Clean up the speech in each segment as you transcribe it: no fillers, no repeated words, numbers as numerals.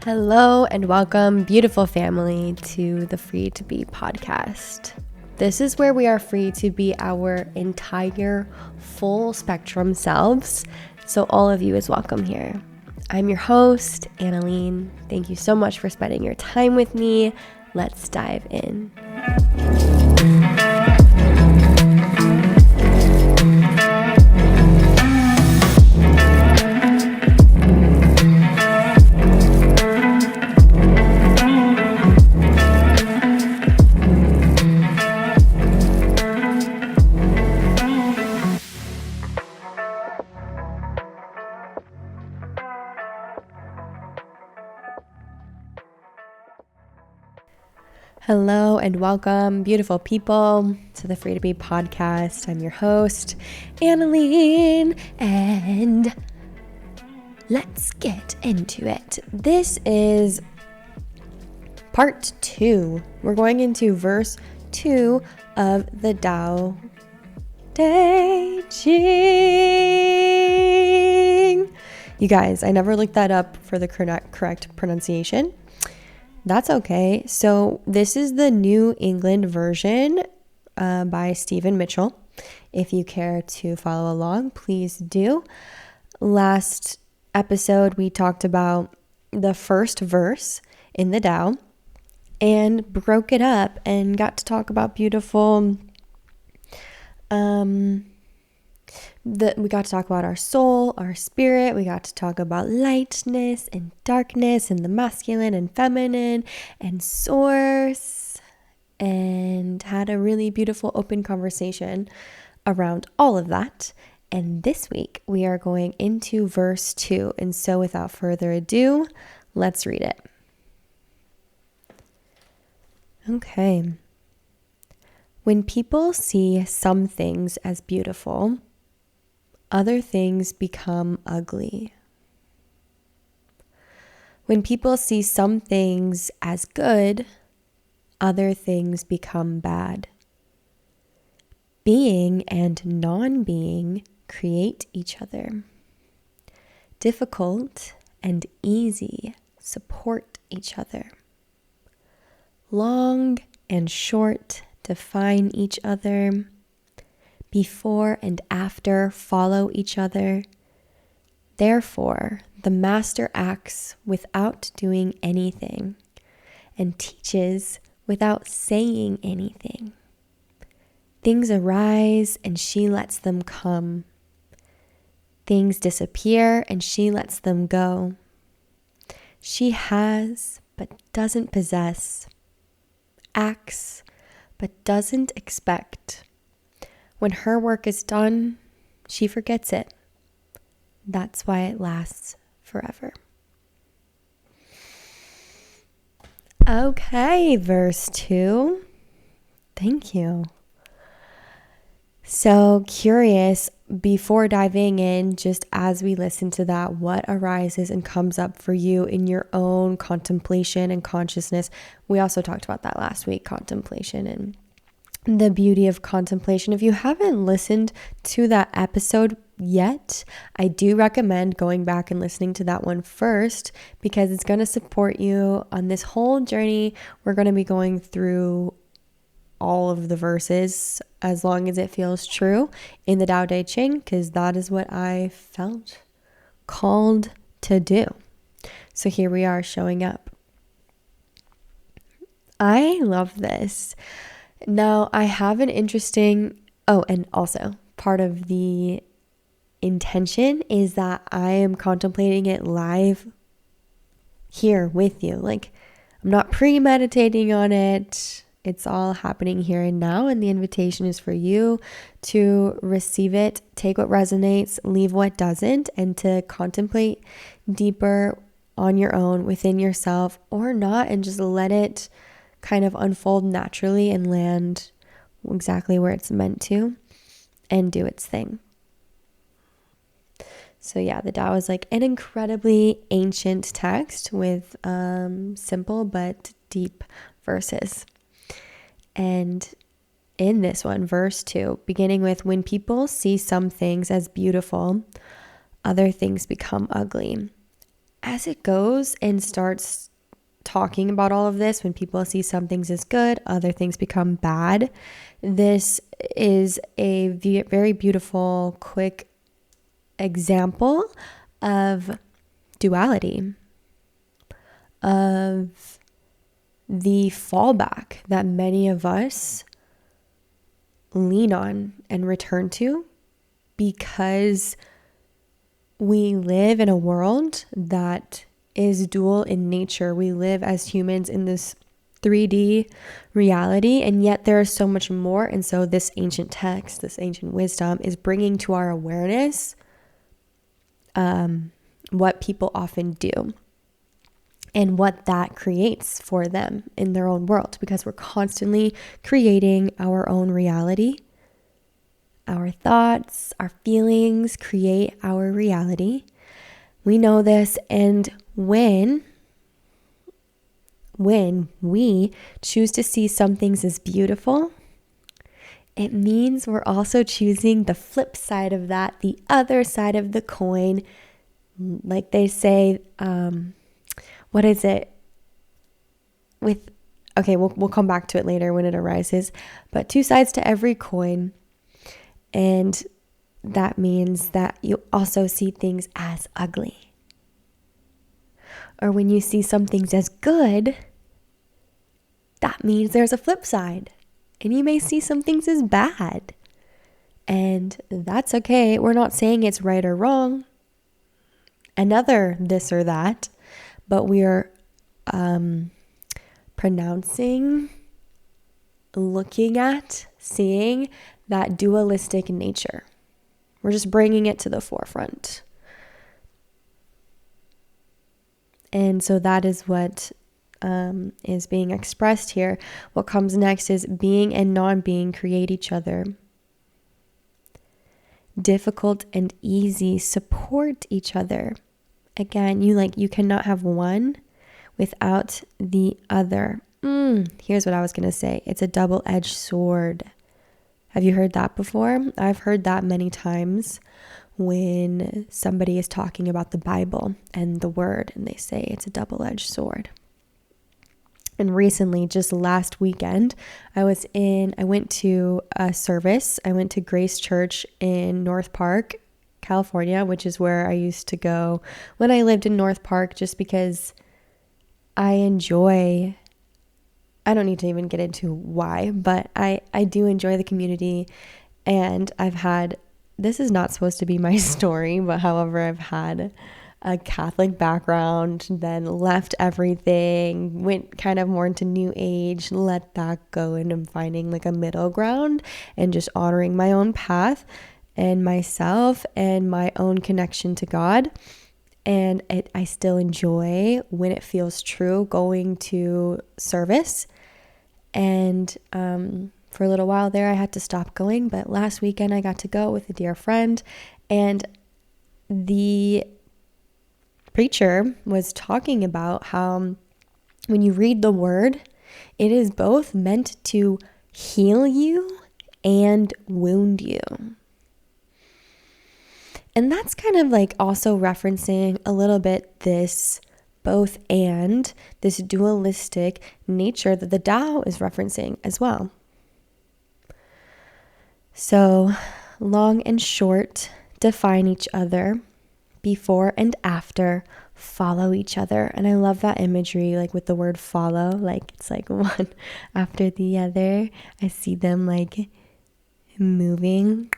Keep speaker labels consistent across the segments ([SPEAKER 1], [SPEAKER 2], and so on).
[SPEAKER 1] Hello and welcome, beautiful family, to the Free to Be podcast. This is where we are free to be our entire full spectrum selves, so all of you is welcome here. I'm your host, Annalene. Thank you so much for spending your time with me. Let's dive in. Hello and welcome, beautiful people, to the Free to Be podcast. I'm your host, Annalene, and let's get into it. This is part 2. We're going into verse 2 of the Tao Te Ching. You guys, I never looked that up for the correct pronunciation. That's okay. So this is the New England version by Stephen Mitchell. If you care to follow along, please do. Last episode, we talked about the first verse in the Tao and broke it up and got to talk about beautiful we got to talk about our soul, our spirit. We got to talk about lightness and darkness and the masculine and feminine and source, and had a really beautiful open conversation around all of that. And this week we are going into verse 2. And so without further ado, let's read it. Okay. When people see some things as beautiful, other things become ugly. When people see some things as good, other things become bad. Being and non-being create each other. Difficult and easy support each other. Long and short define each other. Before and after follow each other. Therefore, the master acts without doing anything and teaches without saying anything. Things arise and she lets them come. Things disappear and she lets them go. She has but doesn't possess, acts but doesn't expect. When her work is done, she forgets it. That's why it lasts forever. Okay, verse 2. Thank you. So curious, before diving in, just as we listen to that, what arises and comes up for you in your own contemplation and consciousness? We also talked about that last week, contemplation and the beauty of contemplation. If you haven't listened to that episode yet, I do recommend going back and listening to that one first, because it's going to support you on this whole journey. We're going to be going through all of the verses as long as it feels true in the Tao Te Ching, because that is what I felt called to do. So here we are showing up. I love this. Now, I have an interesting, and also part of the intention is that I am contemplating it live here with you. Like, I'm not premeditating on it. It's all happening here and now. And the invitation is for you to receive it, take what resonates, leave what doesn't, and to contemplate deeper on your own within yourself, or not, and just let it kind of unfold naturally and land exactly where it's meant to and do its thing. So yeah, the Tao is like an incredibly ancient text with simple but deep verses. And in this one, verse 2, beginning with, when people see some things as beautiful, other things become ugly. as it goes and starts talking about all of this, when people see some things as good, other things become bad, this is a very beautiful, quick example of duality, of the fallback that many of us lean on and return to because we live in a world that is dual in nature. We live as humans in this 3D reality, and yet there is so much more. And so this ancient text, this ancient wisdom is bringing to our awareness what people often do and what that creates for them in their own world, because we're constantly creating our own reality. Our thoughts, our feelings create our reality. We know this, and when we choose to see some things as beautiful, it means we're also choosing the flip side of that, the other side of the coin. Like they say, what is it? We'll come back to it later when it arises, but two sides to every coin. And that means that you also see things as ugly. Or when you see some things as good, that means there's a flip side. And you may see some things as bad. And that's okay. We're not saying it's right or wrong, another this or that, but we are pronouncing, looking at, seeing that dualistic nature. We're just bringing it to the forefront. And so that is what is being expressed here. What comes next is being and non-being create each other. Difficult and easy support each other. Again, you cannot have one without the other. Here's what I was going to say. It's a double-edged sword. Have you heard that before? I've heard that many times when somebody is talking about the Bible and the word, and they say it's a double-edged sword. And recently, just last weekend, I went to a service. I went to Grace Church in North Park, California, which is where I used to go when I lived in North Park, just because I don't need to even get into why, but I do enjoy the community. And this is not supposed to be my story, but however, I've had a Catholic background, then left everything, went kind of more into New Age, let that go, and I'm finding like a middle ground and just honoring my own path and myself and my own connection to God. And I still enjoy, when it feels true, going to service. And for a little while there, I had to stop going. But last weekend, I got to go with a dear friend. And the preacher was talking about how when you read the word, it is both meant to heal you and wound you. And that's kind of like also referencing a little bit this both and, this dualistic nature that the Tao is referencing as well. So long and short define each other, before and after follow each other. And I love that imagery, like with the word follow, like it's like one after the other. I see them like moving.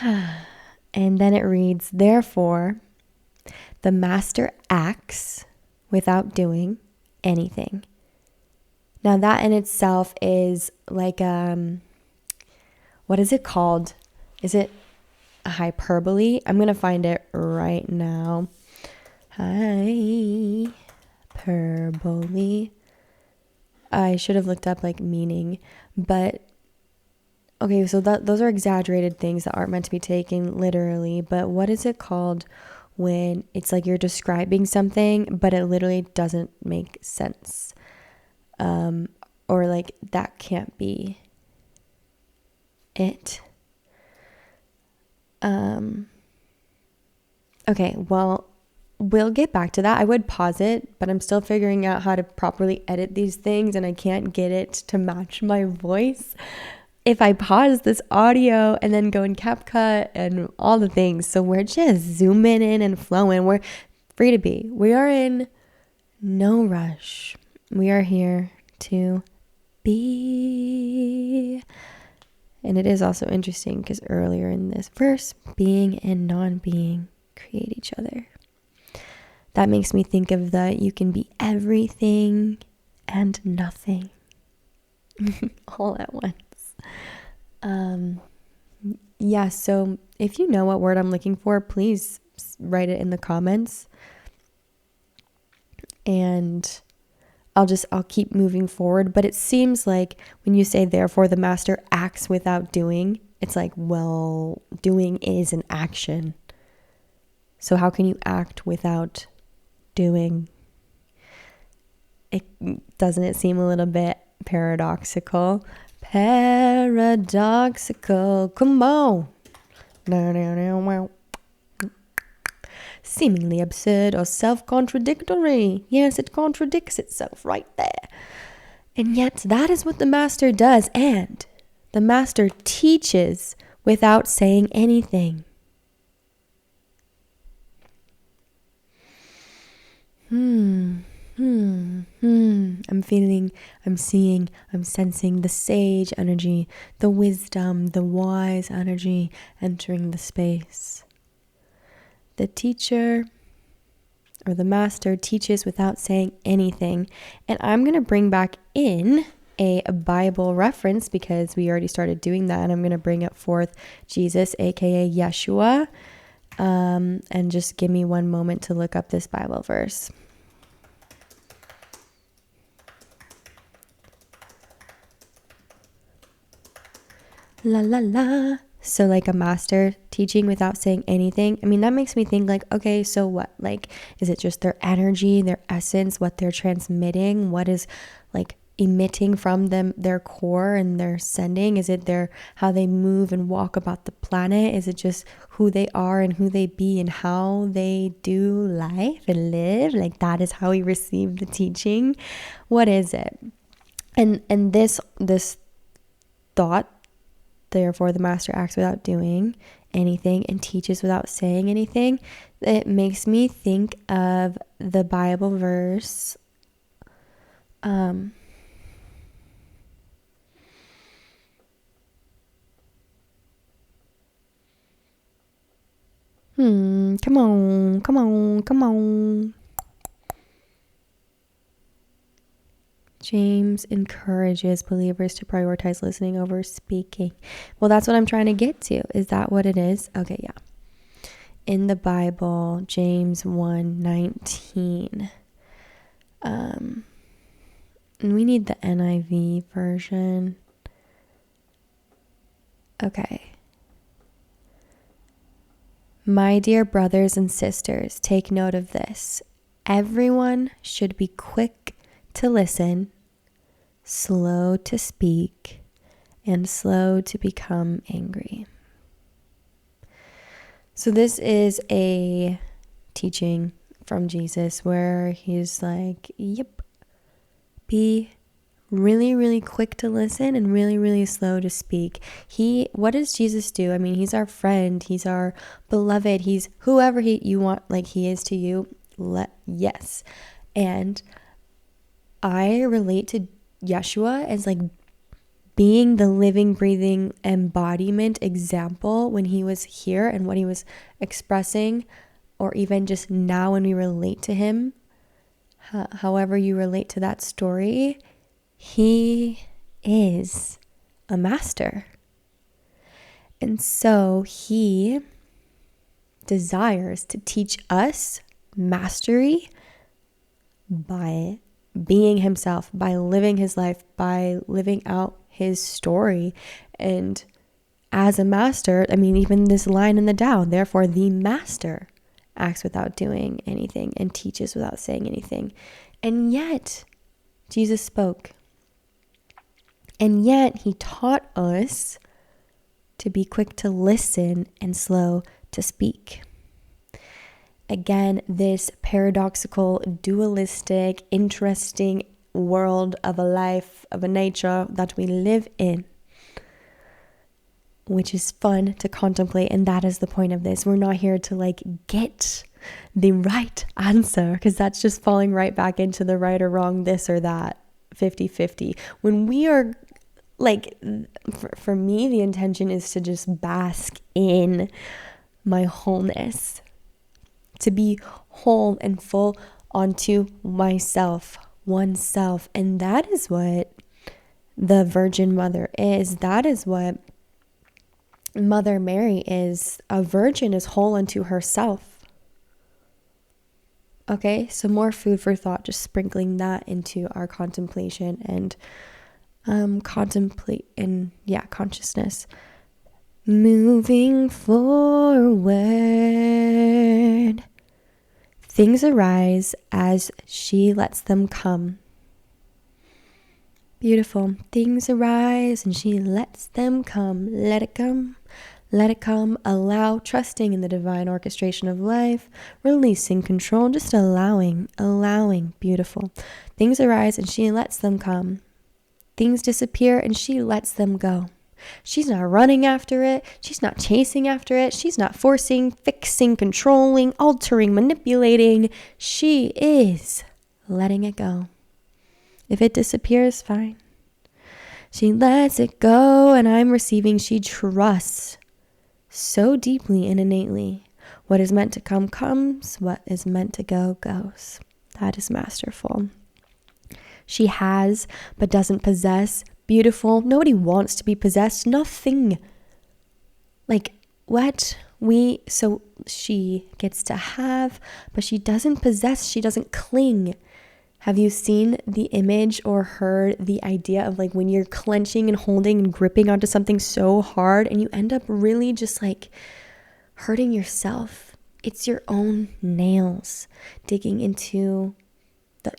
[SPEAKER 1] And then it reads, therefore, the master acts without doing anything. Now that in itself is like, what is it called? Is it a hyperbole? I'm going to find it right now. Hyperbole. I should have looked up like meaning, but okay, so those are exaggerated things that aren't meant to be taken literally, but what is it called when it's like you're describing something, but it literally doesn't make sense? Or like that can't be it. Okay, well, we'll get back to that. I would pause it, but I'm still figuring out how to properly edit these things, and I can't get it to match my voice if I pause this audio and then go in CapCut and all the things. So we're just zooming in and flowing. We're free to be. We are in no rush. We are here to be. And it is also interesting because earlier in this verse, being and non-being create each other. That makes me think of the you can be everything and nothing all at once. Yeah, so if you know what word I'm looking for, please write it in the comments. And I'll keep moving forward. But it seems like when you say, therefore, the master acts without doing, it's like, well, doing is an action. So how can you act without doing? Doesn't it seem a little bit paradoxical? Paradoxical. Come on. No. Seemingly absurd or self-contradictory. Yes, it contradicts itself right there. And yet that is what the master does. And the master teaches without saying anything. I'm feeling, I'm seeing, I'm sensing the sage energy, the wisdom, the wise energy entering the space. The teacher or the master teaches without saying anything. And I'm going to bring back in a Bible reference because we already started doing that. And I'm going to bring it forth Jesus, aka Yeshua. And just give me one moment to look up this Bible verse. La la la. So like a master teaching without saying anything. I mean, that makes me think like, okay, so what? Like, is it just their energy, their essence, what they're transmitting? What is like emitting from them, their core and their sending? Is it their, how they move and walk about the planet? Is it just who they are and who they be and how they do life and live? Like that is how we receive the teaching. What is it? And this thought, therefore, the master acts without doing anything and teaches without saying anything. It makes me think of the Bible verse. Come on. James encourages believers to prioritize listening over speaking. Well, that's what I'm trying to get to. Is that what it is? Okay, yeah. In the Bible, James 1:19. And we need the NIV version. Okay. My dear brothers and sisters, take note of this. Everyone should be quick to listen, slow to speak, and slow to become angry. So this is a teaching from Jesus where he's like, yep, be really, really quick to listen and really, really slow to speak. What does Jesus do? I mean, he's our friend. He's our beloved. He's whoever you want, like he is to you. Yes. And I relate to Yeshua as like being the living, breathing embodiment example when he was here and what he was expressing, or even just now when we relate to him, however you relate to that story, he is a master. And so he desires to teach us mastery by being himself, by living his life, by living out his story. And as a master, I mean, even this line in the Tao, therefore the master acts without doing anything and teaches without saying anything. And yet Jesus spoke. And yet he taught us to be quick to listen and slow to speak. again, this paradoxical, dualistic, interesting world of a life, of a nature that we live in, which is fun to contemplate. And that is the point of this. We're not here to like get the right answer, because that's just falling right back into the right or wrong, this or that, 50-50. When we are like, for me, the intention is to just bask in my wholeness, to be whole and full onto myself, oneself. And that is what the Virgin Mother is. That is what Mother Mary is. A virgin is whole unto herself. Okay, so more food for thought, just sprinkling that into our contemplation and consciousness. Moving forward, things arise as she lets them come. Beautiful. Things arise and she lets them come. Let it come. Let it come. Allow, trusting in the divine orchestration of life, releasing control, just allowing. Beautiful. Things arise and she lets them come. Things disappear and she lets them go. She's not running after it. She's not chasing after it. She's not forcing, fixing, controlling, altering, manipulating. She is letting it go. If it disappears, fine. She lets it go, and I'm receiving. She trusts so deeply and innately. What is meant to come comes. What is meant to go goes. That is masterful. She has, but doesn't possess. Beautiful. Nobody wants to be possessed. Nothing. Like, what? So she gets to have, but she doesn't possess. She doesn't cling. Have you seen the image or heard the idea of like when you're clenching and holding and gripping onto something so hard and you end up really just like hurting yourself? It's your own nails digging into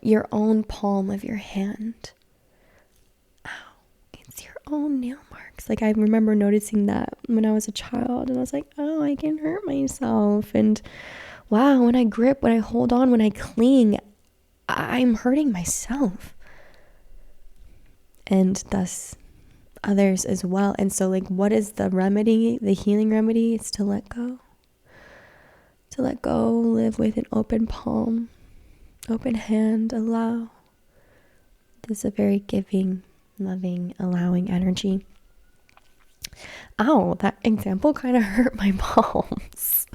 [SPEAKER 1] your own palm of your hand. Your own nail marks. Like, I remember noticing that when I was a child, and I was like, oh, I can hurt myself. And wow, when I grip, when I hold on, when I cling, I'm hurting myself, and thus others as well. And so, like, what is the remedy? The healing remedy is to let go. To let go, live with an open palm, open hand, allow. This is a very giving, loving, allowing energy. Ow, that example kind of hurt my palms.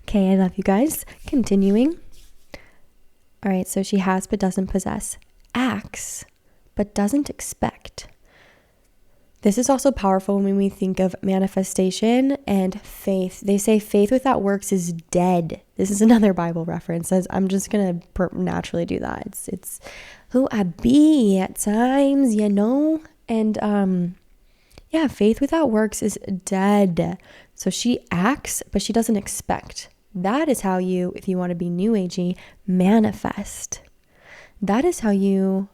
[SPEAKER 1] Okay, I love you guys. Continuing. All right, so she has but doesn't possess. Acts but doesn't expect. This is also powerful when we think of manifestation and faith. They say faith without works is dead. This is another Bible reference. I'm just going to naturally do that. It's who I be at times, you know? And faith without works is dead. So she acts, but she doesn't expect. That is how you, if you want to be new agey, manifest. That is how you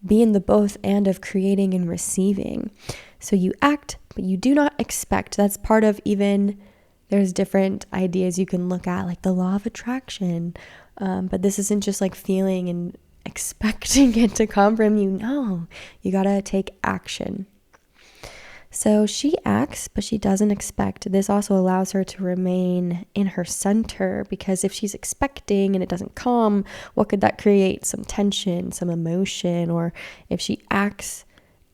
[SPEAKER 1] be in the both and of creating and receiving. So you act, but you do not expect. That's part of even, there's different ideas you can look at, like the law of attraction. But this isn't just like feeling and expecting it to come from you. No, you gotta take action. So she acts, but she doesn't expect. This also allows her to remain in her center, because if she's expecting and it doesn't come, what could that create? Some tension, some emotion. Or if she acts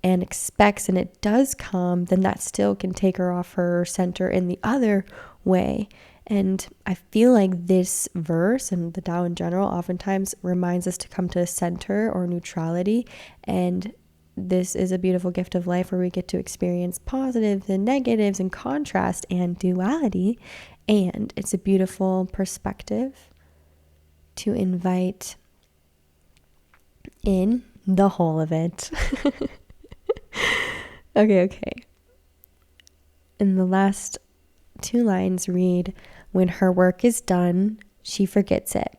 [SPEAKER 1] and expects and it does come, then that still can take her off her center in the other way. And I feel like this verse and the Tao in general oftentimes reminds us to come to a center or neutrality. And this is a beautiful gift of life where we get to experience positives and negatives and contrast and duality. And it's a beautiful perspective to invite in the whole of it. Okay. And the last two lines read, when her work is done, she forgets it.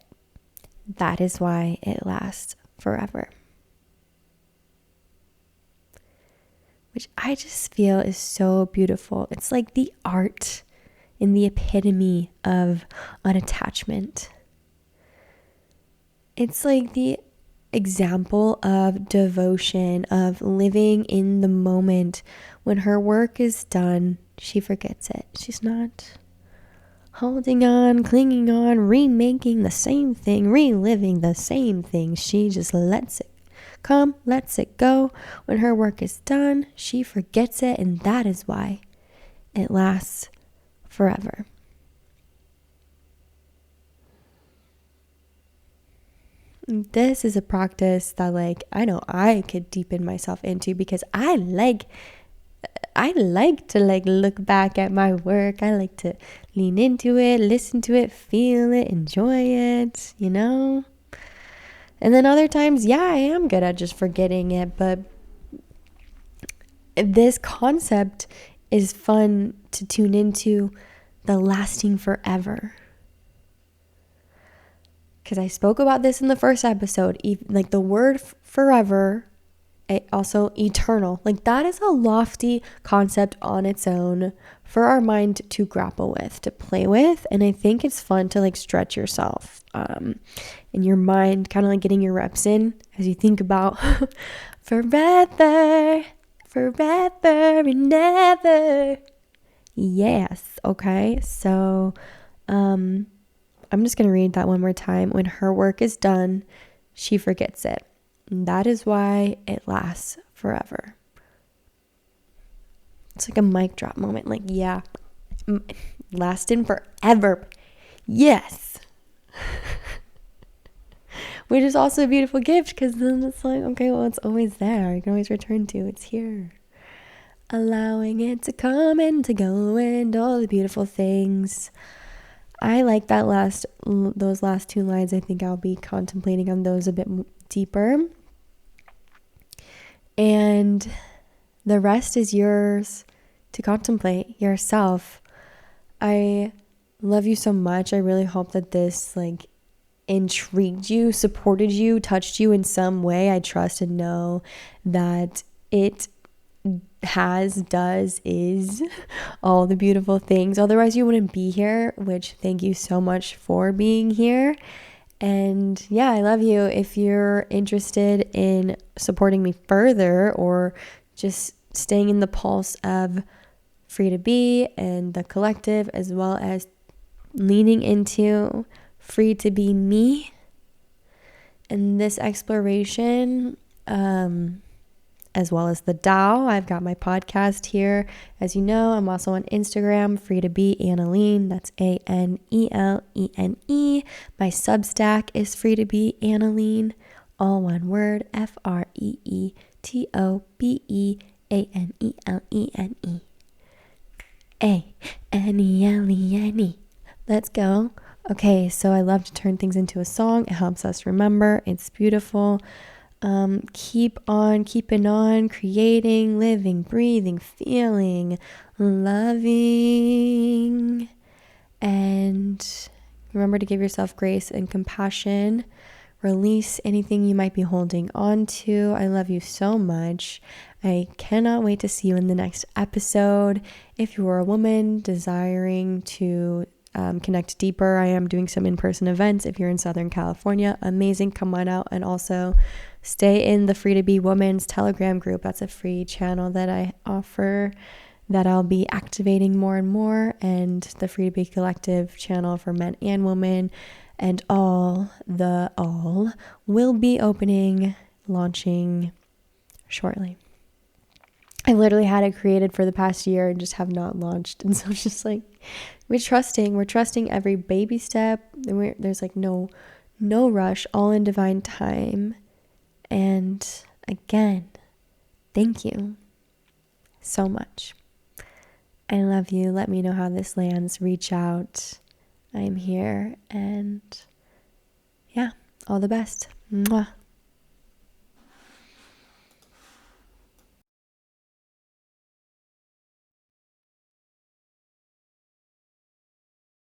[SPEAKER 1] That is why it lasts forever. Which I just feel is so beautiful. It's like the art in the epitome of unattachment. It's like the example of devotion, of living in the moment. When her work is done, she forgets it. She's not holding on, clinging on, remaking the same thing, reliving the same thing. She just lets it come, lets it go. When her work is done, she forgets it, and that is why it lasts forever. This is a practice that I know I could deepen myself into, because I like to look back at my work. I like to lean into it, listen to it, feel it, enjoy it, And then other times, I am good at just forgetting it, but this concept is fun to tune into, the lasting forever. Because I spoke about this in the first episode, the word forever, also eternal. That is a lofty concept on its own for our mind to grapple with, to play with. And I think it's fun to stretch yourself in your mind, kind of getting your reps in as you think about forever and ever. Yes. Okay. So, I'm just going to read that one more time. When her work is done, she forgets it. And that is why it lasts forever. It's like a mic drop moment. Lasting forever. Yes. Which is also a beautiful gift, because then it's okay, well, it's always there. You can always return to. It's here. Allowing it to come and to go, and all the beautiful things. I like those last two lines. I think I'll be contemplating on those a bit deeper. And the rest is yours to contemplate yourself. I love you so much. I really hope that this intrigued you, supported you, touched you in some way. I trust and know that it is all the beautiful things. Otherwise you wouldn't be here, which thank you so much for being here. And I love you. If you're interested in supporting me further, or just staying in the pulse of Free to Be and the collective, as well as leaning into Free to Be Me and this exploration, as well as the Tao. I've got my podcast here. As you know, I'm also on Instagram, Free to Be Annalene. That's ANELENE. My Substack is Free to Be Annalene. All one word, FREETOBEANELENE. ANELENE. Let's go. Okay, so I love to turn things into a song. It helps us remember. It's beautiful. Keep on keeping on, creating, living, breathing, feeling, loving. And remember to give yourself grace and compassion. Release anything you might be holding on to. I love you so much. I cannot wait to see you in the next episode. If you are a woman desiring to connect deeper, I am doing some in-person events. If you're in Southern California, amazing, come on out. And also stay in the Free to Be Women's Telegram group. That's a free channel that I offer that I'll be activating more and more, and the Free to Be Collective channel for men and women, and all will be launching shortly. I literally had it created for the past year and just have not launched. And so it's just we're trusting every baby step. There's no rush, all in divine time. And again, thank you so much. I love you. Let me know how this lands. Reach out. I'm here. And all the best. Mwah.